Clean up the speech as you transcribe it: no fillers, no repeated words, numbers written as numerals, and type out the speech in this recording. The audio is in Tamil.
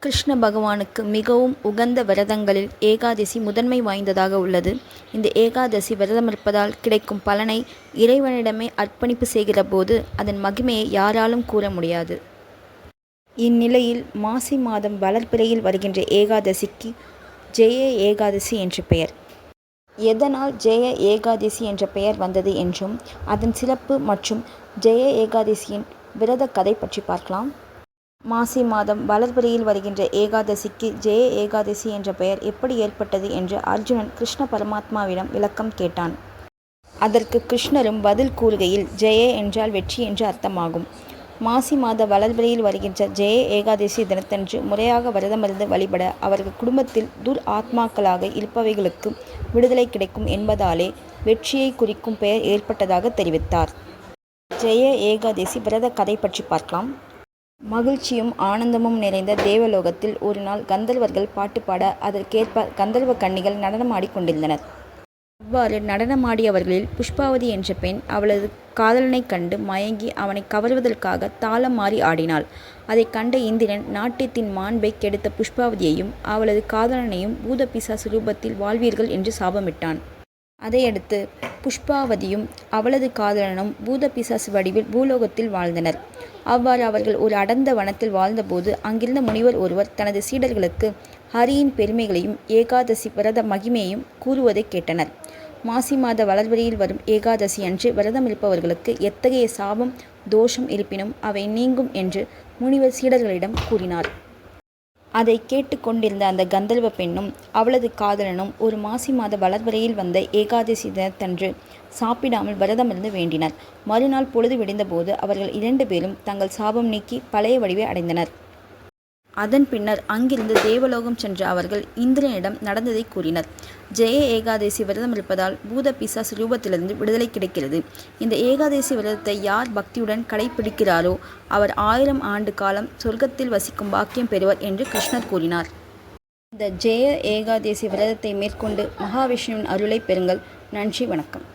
கிருஷ்ண பகவானுக்கு மிகவும் உகந்த விரதங்களில் ஏகாதசி முதன்மை வாய்ந்ததாக உள்ளது. இந்த ஏகாதசி விரதமிருப்பதால் கிடைக்கும் பலனை இறைவனிடமே அர்ப்பணிப்பு செய்கிற போது அதன் மகிமையை யாராலும் கூற முடியாது. இந்நிலையில் மாசி மாதம் வளர்பிறையில் வருகின்ற ஏகாதசிக்கு ஜெய ஏகாதசி என்ற பெயர். எதனால் ஜெய ஏகாதசி என்ற பெயர் வந்தது என்றும் அதன் சிறப்பு மற்றும் ஜெய ஏகாதசியின் விரத கதை பற்றி பார்க்கலாம். மாசி மாதம் வளர்பிறையில் வருகின்ற ஏகாதசிக்கு ஜெய ஏகாதசி என்ற பெயர் எப்படி ஏற்பட்டது என்று அர்ஜுனன் கிருஷ்ண பரமாத்மாவிடம் விளக்கம் கேட்டான். அதற்கு கிருஷ்ணரும் பதில் கூறுகையில், ஜெய என்றால் வெற்றி என்று அர்த்தமாகும். மாசி மாத வளர்பிறையில் வருகின்ற ஜெய ஏகாதசி தினத்தன்று முறையாக விரதமிருந்து வழிபட அவர்கள் குடும்பத்தில் ஆத்மாக்களாக இருப்பவைகளுக்கு விடுதலை கிடைக்கும் என்பதாலே வெற்றியை குறிக்கும் பெயர் ஏற்பட்டதாக தெரிவித்தார். ஜெய ஏகாதசி விரத கதை பற்றி பார்க்கலாம். மகிழ்ச்சியும் ஆனந்தமும் நிறைந்த தேவலோகத்தில் ஒரு நாள் கந்தர்வர்கள் பாட்டு பாட அதற்கேற்ப கந்தர்வ கன்னிகள் நடனமாடி கொண்டிருந்தனர். அவ்வாறு நடனமாடியவர்களில் புஷ்பாவதி என்ற பெண் அவளது காதலனை கண்டு மயங்கி அவனை கவர்வதற்காக தாளம் மாறி ஆடினாள். அதை கண்ட இந்திரன் நாட்டியத்தின் மாண்பை கெடுத்த புஷ்பாவதியையும் அவளது காதலனையும் பூத பிசாசு ரூபத்தில் வாழ்வீர்கள் என்று சாபமிட்டான். அதையடுத்து புஷ்பாவதியும் அவளது காதலனும் பூத பிசாசு வடிவில் பூலோகத்தில் வாழ்ந்தனர். அவ்வாறு அவர்கள் ஒரு அடர்ந்த வனத்தில் வாழ்ந்தபோது அங்கிருந்த முனிவர் ஒருவர் தனது சீடர்களுக்கு ஹரியின் பெருமைகளையும் ஏகாதசி விரத மகிமையையும் கூறுவதை கேட்டனர். மாசி மாத வளர்பிறையில் வரும் ஏகாதசி அன்று விரதம் இருப்பவர்களுக்கு எத்தகைய சாபம் தோஷம் இருப்பினும் அவை நீங்கும் என்று முனிவர் சீடர்களிடம் கூறினார். அதை கேட்டு கொண்டிருந்த அந்த கந்தர்வ பெண்ணும் அவளது காதலனும் ஒரு மாசி மாத வளர்பிறையில் வந்த ஏகாதசி தினத்தன்று சாப்பிடாமல் விரதமிருந்து வேண்டினர். மறுநாள் பொழுது விடிந்தபோது அவர்கள் 2 பேரும் தங்கள் சாபம் நீக்கி பழைய வடிவை அடைந்தனர். அதன் பின்னர் அங்கிருந்து தேவலோகம் சென்ற அவர்கள் இந்திரனிடம் நடந்ததை கூறினர். ஜெய ஏகாதசி விரதம் இருப்பதால் பூத பிசாசு ரூபத்திலிருந்து விடுதலை கிடைக்கிறது. இந்த ஏகாதசி விரதத்தை யார் பக்தியுடன் கடைபிடிக்கிறாரோ அவர் 1000 ஆண்டு காலம் சொர்க்கத்தில் வசிக்கும் பாக்கியம் பெறுவர் என்று கிருஷ்ணர் கூறினார். இந்த ஜெய ஏகாதசி விரதத்தை மேற்கொண்டு மகாவிஷ்ணுவின் அருளை பெறுங்கள். நன்றி, வணக்கம்.